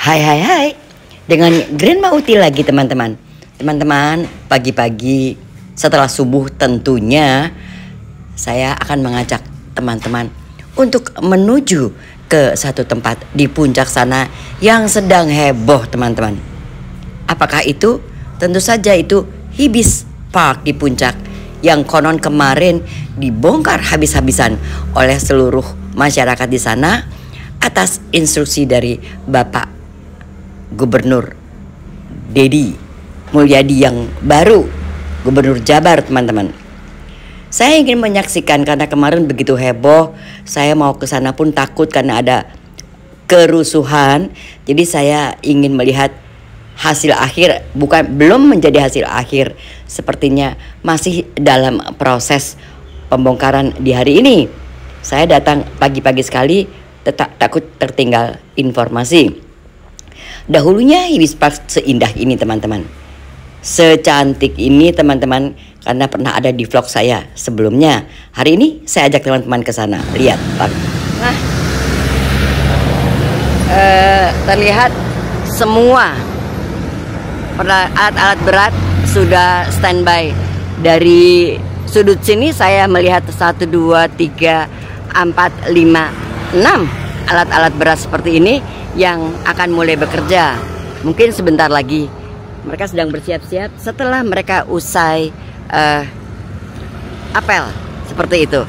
Hai hai hai. Dengan Grandma Uti lagi teman-teman. Teman-teman, pagi-pagi setelah subuh tentunya saya akan mengajak teman-teman untuk menuju ke satu tempat di puncak sana yang sedang heboh teman-teman. Apakah itu? Tentu saja itu Hibis Park di puncak yang konon kemarin dibongkar habis-habisan oleh seluruh masyarakat di sana atas instruksi dari Bapak Gubernur Dedi Mulyadi yang baru, Gubernur Jabar teman-teman. Saya ingin menyaksikan karena kemarin begitu heboh. Saya mau ke sana pun takut karena ada kerusuhan. Jadi saya ingin melihat hasil akhir, belum menjadi hasil akhir. Sepertinya masih dalam proses pembongkaran di hari ini. Saya datang pagi-pagi sekali, takut tertinggal informasi. Dahulunya Hibis Park seindah ini teman-teman, secantik ini teman-teman, karena pernah ada di vlog saya sebelumnya. Hari ini saya ajak teman-teman ke sana. Lihat, nah, terlihat semua alat-alat berat sudah standby. Dari sudut sini saya melihat 1, 2, 3, 4, 5, 6 alat-alat berat seperti ini yang akan mulai bekerja. Mungkin sebentar lagi mereka sedang bersiap-siap setelah mereka usai apel seperti itu.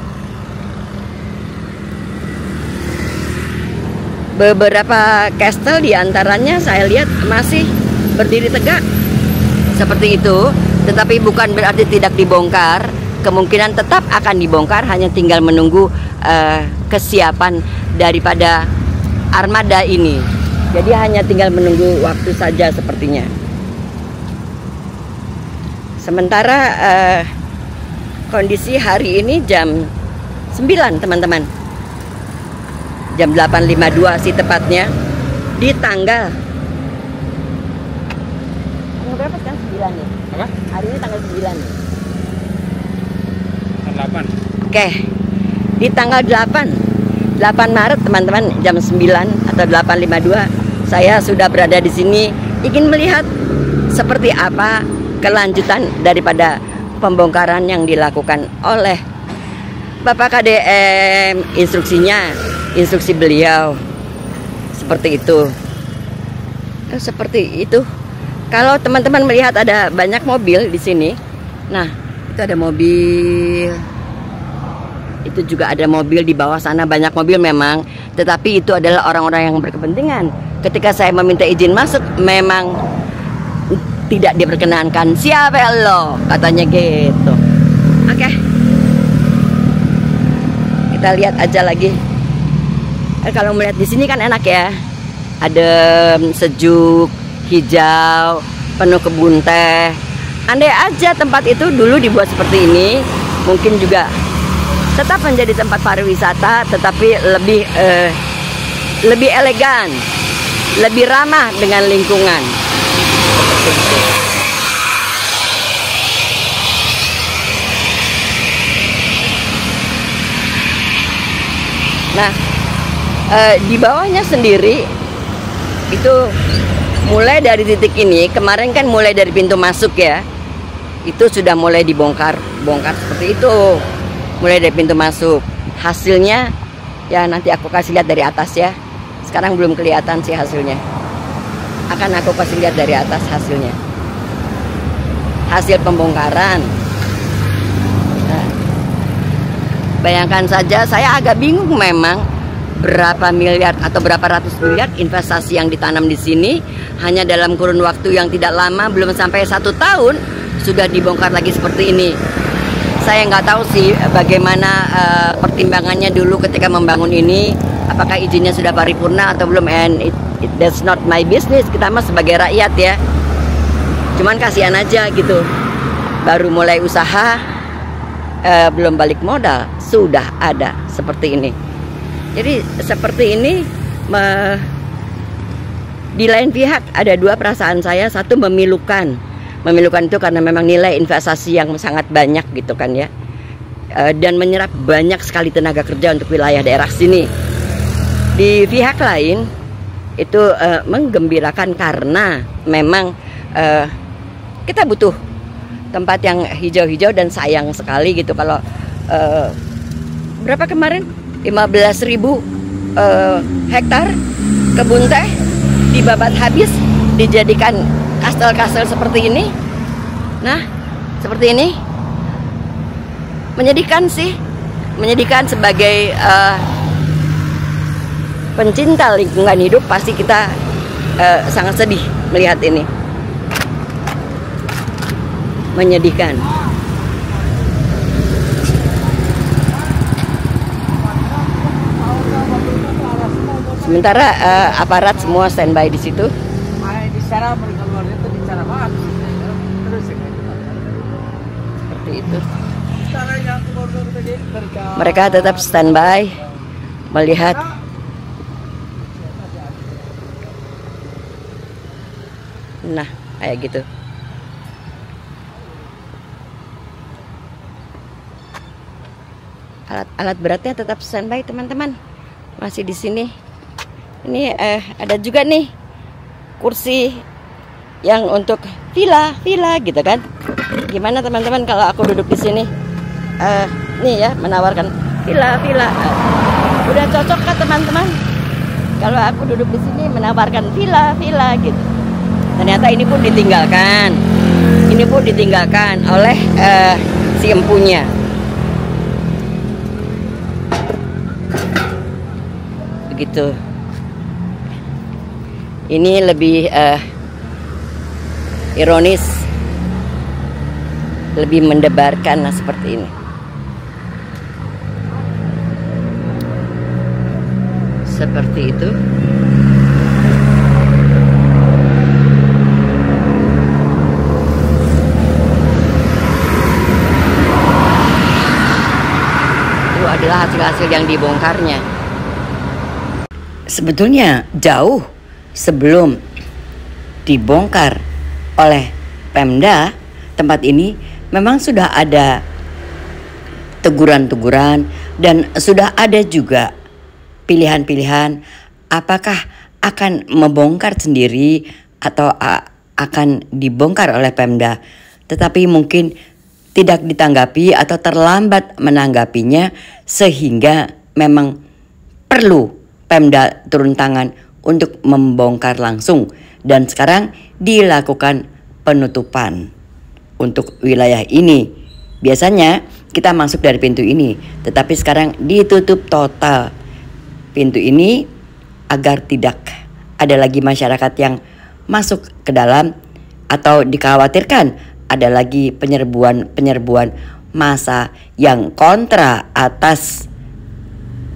Beberapa kastel diantaranya saya lihat masih berdiri tegak seperti itu, tetapi bukan berarti tidak dibongkar. Kemungkinan tetap akan dibongkar, hanya tinggal menunggu kesiapan daripada armada ini. Jadi hanya tinggal menunggu waktu saja sepertinya. Sementara kondisi hari ini jam 9 teman-teman, jam 8.52 sih tepatnya, di tanggal berapa kan? 9 nih. Apa? Hari ini tanggal 9 nih. 8. Oke, di tanggal 8 Maret teman-teman, jam 9 atau 8.52 saya sudah berada di sini ingin melihat seperti apa kelanjutan daripada pembongkaran yang dilakukan oleh Bapak KDM. Instruksi beliau seperti itu. Seperti itu. Kalau teman-teman melihat ada banyak mobil di sini. Nah, itu ada mobil. Itu juga ada mobil di bawah sana, banyak mobil memang, tetapi itu adalah orang-orang yang berkepentingan. Ketika saya meminta izin masuk, memang tidak diperkenankan. Siapa lo? Katanya gitu. Oke. Kita lihat aja lagi. Kalau melihat di sini kan enak ya. Adem, sejuk, hijau, penuh kebun teh. Andai aja tempat itu dulu dibuat seperti ini, mungkin juga tetap menjadi tempat pariwisata, tetapi lebih elegan, lebih ramah dengan lingkungan. Nah, di bawahnya sendiri itu mulai dari titik ini, kemarin kan mulai dari pintu masuk ya, itu sudah mulai bongkar seperti itu. Mulai dari pintu masuk. Hasilnya ya nanti aku kasih lihat dari atas ya. Sekarang belum kelihatan sih hasilnya. Akan aku kasih lihat dari atas hasilnya. Hasil pembongkaran. Nah, bayangkan saja, saya agak bingung memang berapa miliar atau berapa ratus miliar investasi yang ditanam di sini hanya dalam kurun waktu yang tidak lama, belum sampai 1 tahun sudah dibongkar lagi seperti ini. Saya nggak tahu sih bagaimana pertimbangannya dulu ketika membangun ini, apakah izinnya sudah paripurna atau belum, and that's not my business. Kita mah sebagai rakyat ya, cuman kasihan aja gitu, baru mulai usaha, belum balik modal sudah ada seperti ini. Jadi seperti ini, di lain pihak ada dua perasaan saya. Satu, memilukan itu karena memang nilai investasi yang sangat banyak gitu kan ya, dan menyerap banyak sekali tenaga kerja untuk wilayah daerah sini. Di pihak lain itu menggembirakan karena memang kita butuh tempat yang hijau-hijau, dan sayang sekali gitu kalau berapa kemarin 15.000 hektar kebun teh dibabat habis dijadikan kastel-kastel seperti ini. Nah, seperti ini menyedihkan sih, menyedihkan. Sebagai pencinta lingkungan hidup pasti kita sangat sedih melihat ini, menyedihkan. Sementara aparat semua standby di situ. Seperti itu. Mereka tetap standby melihat. Nah, kayak gitu. Alat beratnya tetap standby, teman-teman. Masih di sini. Ini ada juga nih kursi yang untuk villa gitu kan. Gimana teman-teman kalau aku duduk di sini? Nih ya, menawarkan villa. Udah cocok kan teman-teman? Kalau aku duduk di sini menawarkan villa gitu. Ternyata ini pun ditinggalkan. Ini pun ditinggalkan oleh si empunya. Begitu. Ini lebih ironis, lebih mendebarkan seperti ini. Seperti itu. Itu adalah hasil-hasil yang dibongkarnya. Sebetulnya jauh sebelum dibongkar oleh Pemda, tempat ini memang sudah ada teguran-teguran dan sudah ada juga pilihan-pilihan apakah akan membongkar sendiri atau akan dibongkar oleh Pemda. Tetapi mungkin tidak ditanggapi atau terlambat menanggapinya, sehingga memang perlu Pemda turun tangan untuk membongkar langsung, dan sekarang dilakukan penutupan untuk wilayah ini. Biasanya kita masuk dari pintu ini, tetapi sekarang ditutup total pintu ini agar tidak ada lagi masyarakat yang masuk ke dalam, atau dikhawatirkan ada lagi penyerbuan massa yang kontra atas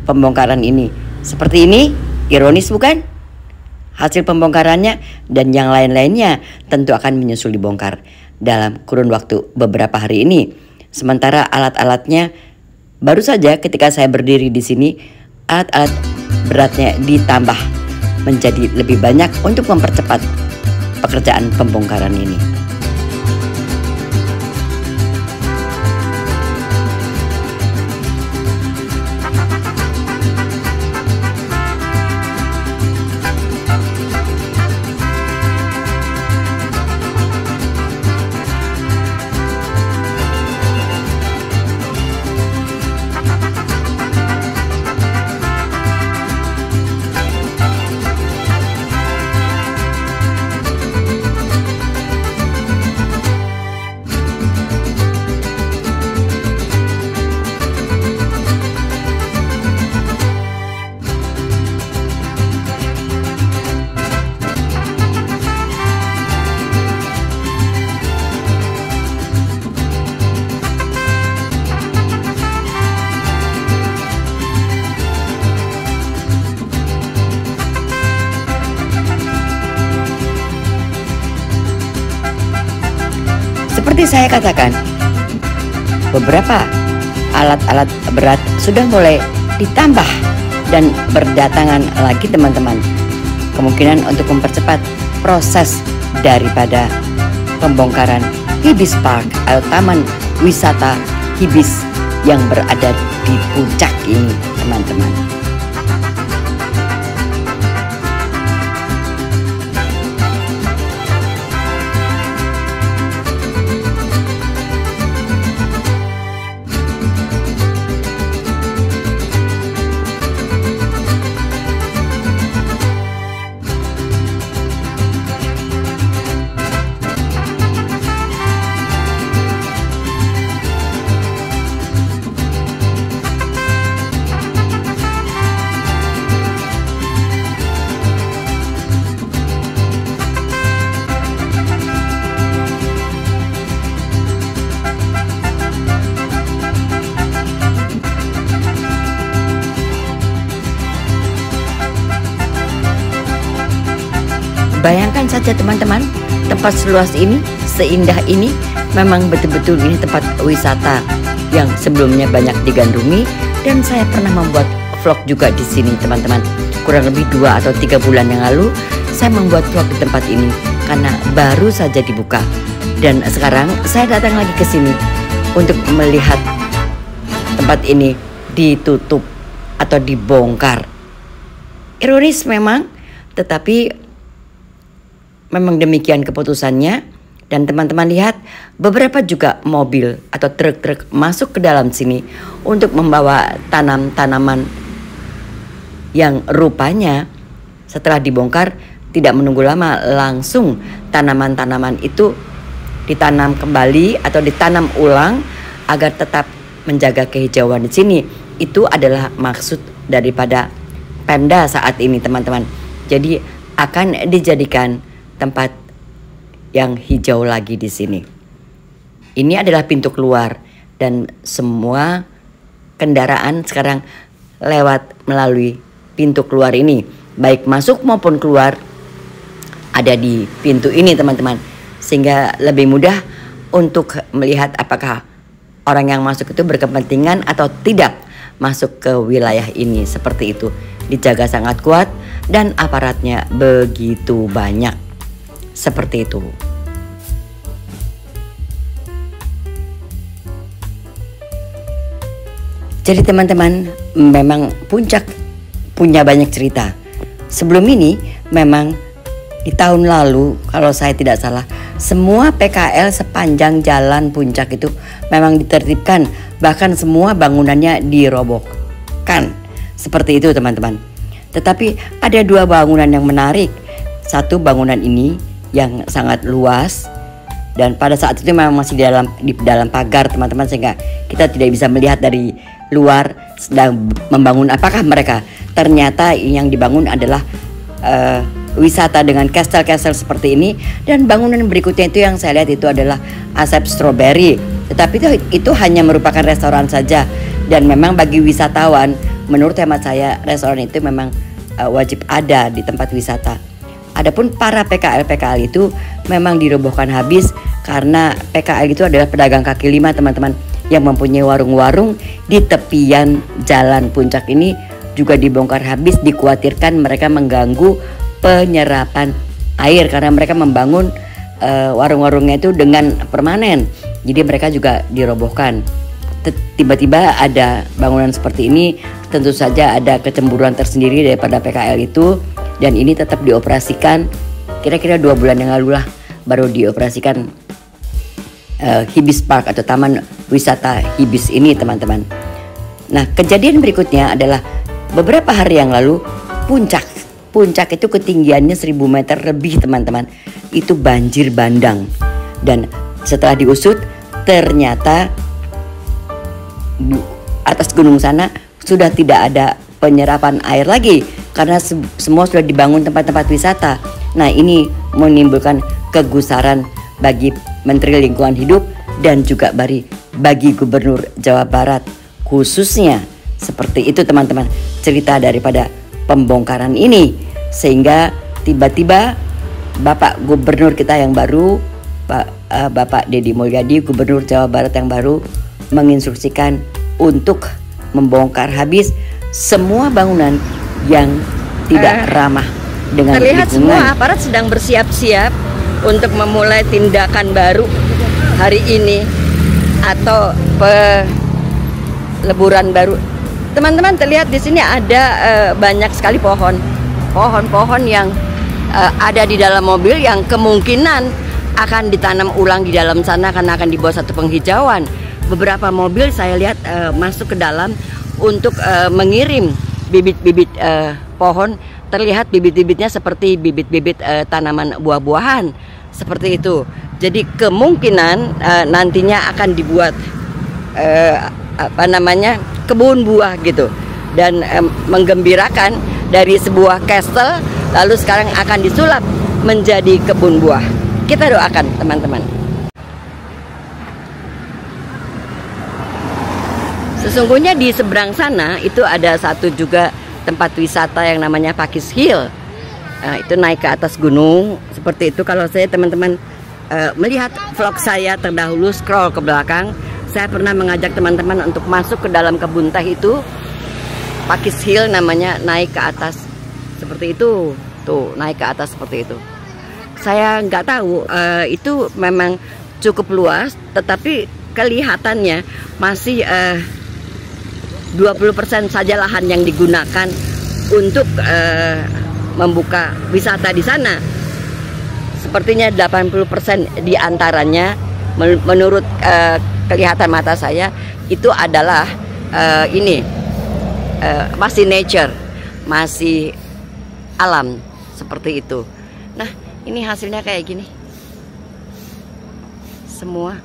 pembongkaran ini. Seperti ini, ironis bukan? Hasil pembongkarannya dan yang lain-lainnya tentu akan menyusul dibongkar dalam kurun waktu beberapa hari ini. Sementara alat-alatnya, baru saja ketika saya berdiri di sini, alat-alat beratnya ditambah menjadi lebih banyak untuk mempercepat pekerjaan pembongkaran ini. Seperti saya katakan, beberapa alat-alat berat sudah mulai ditambah dan berdatangan lagi teman-teman. Kemungkinan untuk mempercepat proses daripada pembongkaran Hibis Park atau Taman Wisata Hibis yang berada di puncak ini, teman-teman. Bayangkan saja teman-teman, tempat seluas ini, seindah ini, memang betul-betul ini tempat wisata yang sebelumnya banyak digandrungi, dan saya pernah membuat vlog juga di sini teman-teman. Kurang lebih 2 atau 3 bulan yang lalu saya membuat vlog di tempat ini karena baru saja dibuka. Dan sekarang saya datang lagi ke sini untuk melihat tempat ini ditutup atau dibongkar. Ironis memang, tetapi memang demikian keputusannya. Dan teman-teman lihat, beberapa juga mobil atau truk-truk masuk ke dalam sini untuk membawa tanaman-tanaman yang rupanya setelah dibongkar tidak menunggu lama, langsung tanaman-tanaman itu ditanam kembali atau ditanam ulang agar tetap menjaga kehijauan di sini. Itu adalah maksud daripada Pemda saat ini teman-teman. Jadi akan dijadikan tempat yang hijau lagi di sini. Ini adalah pintu keluar dan semua kendaraan sekarang lewat melalui pintu keluar ini, baik masuk maupun keluar ada di pintu ini teman-teman, sehingga lebih mudah untuk melihat apakah orang yang masuk itu berkepentingan atau tidak masuk ke wilayah ini. Seperti itu, dijaga sangat kuat dan aparatnya begitu banyak. Seperti itu. Jadi teman-teman, memang Puncak punya banyak cerita. Sebelum ini memang di tahun lalu kalau saya tidak salah, semua PKL sepanjang jalan Puncak itu memang ditertibkan, bahkan semua bangunannya dirobohkan. Seperti itu teman-teman. Tetapi ada 2 bangunan yang menarik. Satu bangunan ini yang sangat luas dan pada saat itu memang masih di dalam pagar teman-teman, sehingga kita tidak bisa melihat dari luar sedang membangun apakah mereka. Ternyata yang dibangun adalah wisata dengan kastel-kastel seperti ini. Dan bangunan berikutnya itu yang saya lihat itu adalah Asep Strawberry, tetapi itu hanya merupakan restoran saja. Dan memang bagi wisatawan, menurut hemat saya, restoran itu memang wajib ada di tempat wisata. Adapun para PKL itu memang dirobohkan habis karena PKL itu adalah pedagang kaki lima teman-teman, yang mempunyai warung-warung di tepian jalan Puncak ini juga dibongkar habis. Dikhawatirkan mereka mengganggu penyerapan air karena mereka membangun warung-warungnya itu dengan permanen, jadi mereka juga dirobohkan. Tiba-tiba ada bangunan seperti ini, tentu saja ada kecemburuan tersendiri daripada PKL itu. Dan ini tetap dioperasikan kira-kira 2 bulan yang lalu lah, baru dioperasikan Hibis Park atau Taman Wisata Hibis ini teman-teman. Nah, kejadian berikutnya adalah beberapa hari yang lalu Puncak itu ketinggiannya 1000 meter lebih teman-teman. Itu banjir bandang. Dan setelah diusut ternyata di atas gunung sana sudah tidak ada penyerapan air lagi karena semua sudah dibangun tempat-tempat wisata. Nah, ini menimbulkan kegusaran bagi Menteri Lingkungan Hidup dan juga bagi Gubernur Jawa Barat khususnya. Seperti itu teman-teman cerita daripada pembongkaran ini, sehingga tiba-tiba Bapak Gubernur kita yang baru, Bapak Deddy Mulyadi, Gubernur Jawa Barat yang baru, menginstruksikan untuk membongkar habis semua bangunan yang tidak ramah dengan terlihat lingkungan. Semua aparat sedang bersiap-siap untuk memulai tindakan baru hari ini atau peleburan baru. Teman-teman terlihat di sini ada banyak sekali pohon-pohon yang ada di dalam mobil yang kemungkinan akan ditanam ulang di dalam sana karena akan dibuat satu penghijauan. Beberapa mobil saya lihat masuk ke dalam untuk mengirim bibit-bibit pohon. Terlihat bibit-bibitnya seperti bibit-bibit tanaman buah-buahan seperti itu. Jadi kemungkinan nantinya akan dibuat kebun buah gitu, dan menggembirakan dari sebuah kastel lalu sekarang akan disulap menjadi kebun buah. Kita doakan teman-teman. Sesungguhnya di seberang sana itu ada satu juga tempat wisata yang namanya Pakis Hill. Itu naik ke atas gunung seperti itu. Kalau saya teman-teman melihat vlog saya terdahulu, scroll ke belakang, saya pernah mengajak teman-teman untuk masuk ke dalam kebun teh itu, Pakis Hill namanya, naik ke atas seperti itu. Tuh, naik ke atas seperti itu. Saya nggak tahu itu memang cukup luas, tetapi kelihatannya masih 20% saja lahan yang digunakan untuk membuka wisata di sana. Sepertinya 80% diantaranya menurut kelihatan mata saya itu adalah masih nature, masih alam seperti itu. Nah, ini hasilnya kayak gini semua.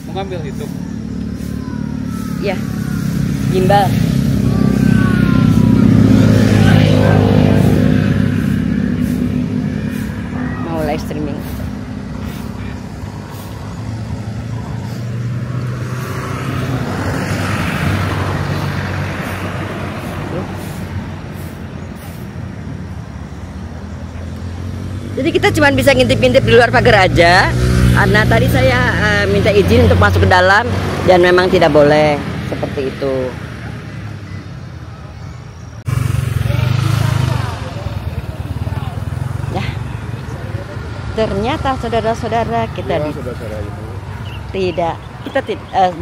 Mau ngambil itu? Ya, gimbal. Mau live streaming. Jadi kita cuma bisa ngintip-ngintip di luar pagar aja. Karena tadi saya minta izin untuk masuk ke dalam dan memang tidak boleh seperti itu. Ya, ternyata saudara-saudara kita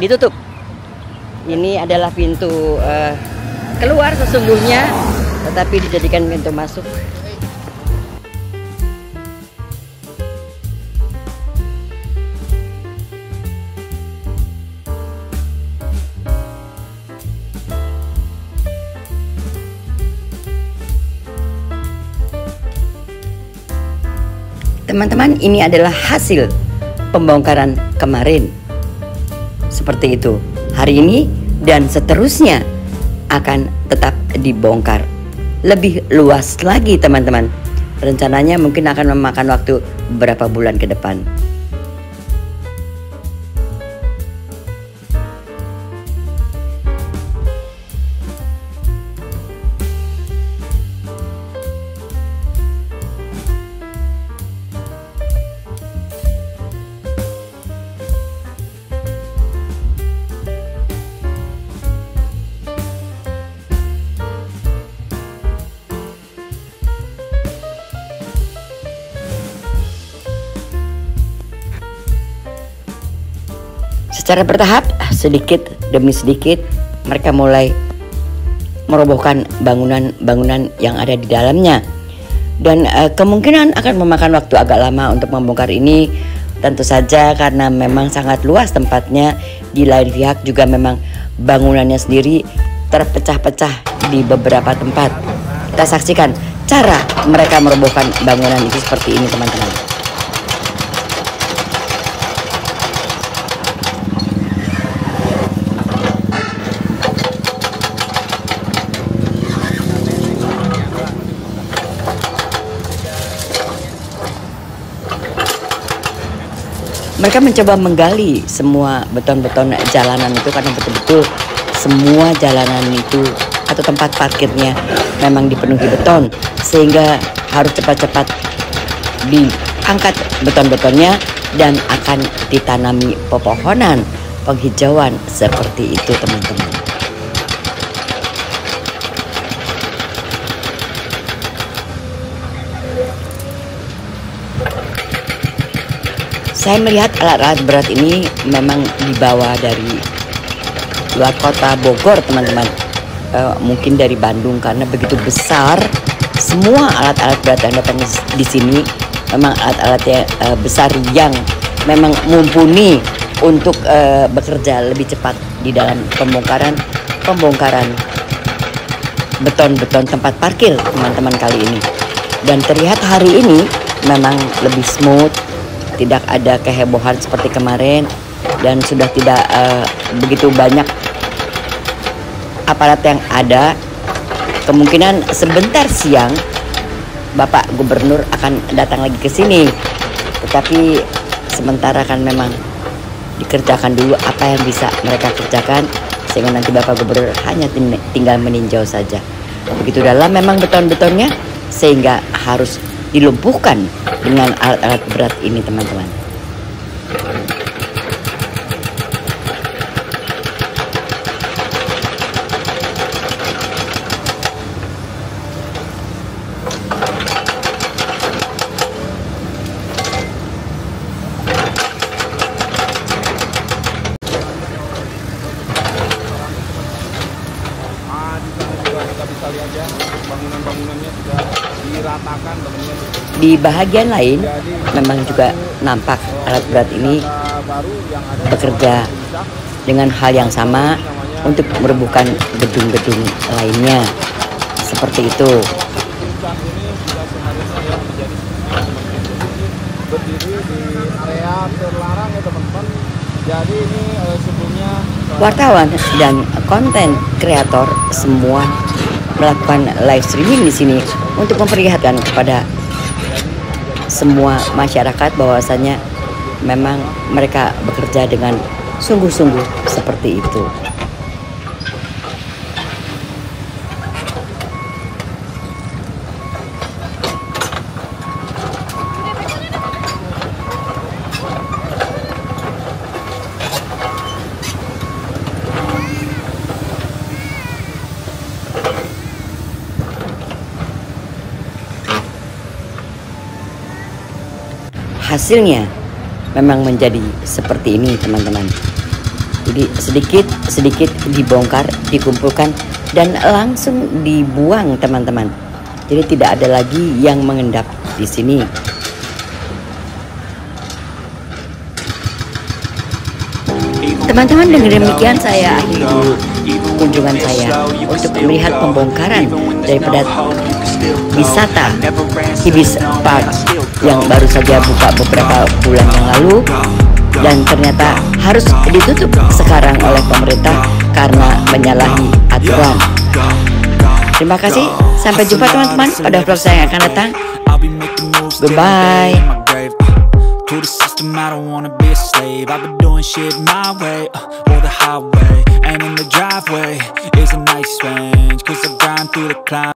ditutup. Ini adalah pintu keluar sesungguhnya, tetapi dijadikan pintu masuk. Teman-teman, ini adalah hasil pembongkaran kemarin. Seperti itu. Hari ini dan seterusnya akan tetap dibongkar. Lebih luas lagi, teman-teman. Rencananya mungkin akan memakan waktu beberapa bulan ke depan. Secara bertahap, sedikit demi sedikit, mereka mulai merobohkan bangunan-bangunan yang ada di dalamnya. Dan kemungkinan akan memakan waktu agak lama untuk membongkar ini. Tentu saja karena memang sangat luas tempatnya. Di lain pihak juga memang bangunannya sendiri terpecah-pecah di beberapa tempat. Kita saksikan cara mereka merobohkan bangunan itu seperti ini, teman-teman. Mereka mencoba menggali semua beton-beton jalanan itu karena betul-betul semua jalanan itu atau tempat parkirnya memang dipenuhi beton, sehingga harus cepat-cepat diangkat beton-betonnya dan akan ditanami pepohonan, penghijauan seperti itu, teman-teman. Saya melihat alat-alat berat ini memang dibawa dari luar kota Bogor, teman-teman. Mungkin dari Bandung karena begitu besar. Semua alat-alat berat yang datang di sini memang alat-alat yang besar yang memang mumpuni untuk bekerja lebih cepat di dalam pembongkaran beton-beton tempat parkir, teman-teman, kali ini. Dan terlihat hari ini memang lebih smooth. Tidak ada kehebohan seperti kemarin dan sudah tidak begitu banyak aparat yang ada. Kemungkinan sebentar siang Bapak Gubernur akan datang lagi ke sini. Tetapi sementara kan memang dikerjakan dulu apa yang bisa mereka kerjakan, sehingga nanti Bapak Gubernur hanya tinggal meninjau saja. Begitu dalam memang beton-betonnya, sehingga harus dilumpuhkan dengan alat-alat berat ini, teman-teman. Kita bisa lihat ya, bangunan-bangunannya sudah diratakan teman-teman. Di bahagian lain memang juga nampak alat berat ini bekerja dengan hal yang sama untuk merobohkan gedung-gedung lainnya, seperti itu. Puncak ini sudah seharusnya yang menjadi berdiri di area terlarang ya teman-teman. Jadi ini sebelumnya Wartawan dan konten kreator semua melakukan live streaming di sini untuk memperlihatkan kepada semua masyarakat bahwasannya memang mereka bekerja dengan sungguh-sungguh seperti itu. Hasilnya memang menjadi seperti ini, teman-teman. Jadi sedikit dibongkar, dikumpulkan, dan langsung dibuang, teman-teman. Jadi tidak ada lagi yang mengendap di sini. Teman-teman, dengan demikian saya akhiri dulu kunjungan saya untuk melihat pembongkaran daripada wisata Hibis Park yang baru saja buka beberapa bulan yang lalu, dan ternyata harus ditutup sekarang oleh pemerintah karena menyalahi aturan. Terima kasih, sampai jumpa teman-teman pada vlog saya yang akan datang. Goodbye. To the system, I don't wanna be a slave. I've been doing shit my way, or the highway. And in the driveway is a nice range, 'cause I grind through the clouds.